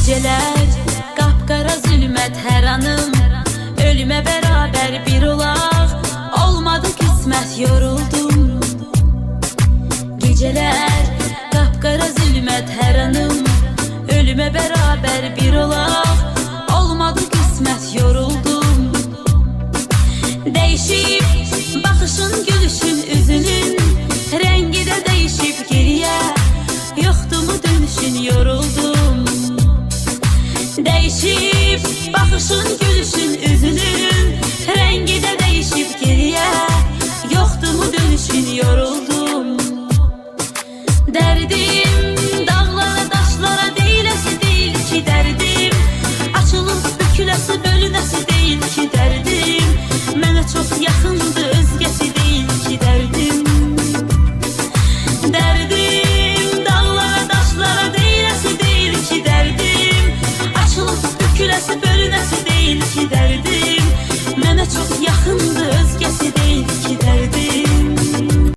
Geceler qapqara zülmət hər anım, ölümə bərabər bir olaq, olmadı qismət yoruldum. Geceler qapqara zülmət hər anım, ölümə bərabər bir olaq, olmadı qismət yoruldum. Değişip baxışın, gülüşün, üzünün rengi də değişip geriyə, yoxdu mu dönüşün, yoruldum. Değişip baxışın, gülüşün, üzünün rengi də değişip geriyə, yoxdu mu dönüşün, yoruldum. Derdim dağlara, daşlara deyiləsi deyil ki derdim, açılıb büküləsi, bölünəsi deyil ki derdim, mənə çox yaxındı, özgəsi deyil ki derdim. Derdim dağlara, daşlara deyiləsi deyil ki derdim, açılıb büküləsi, bölünəsi deyil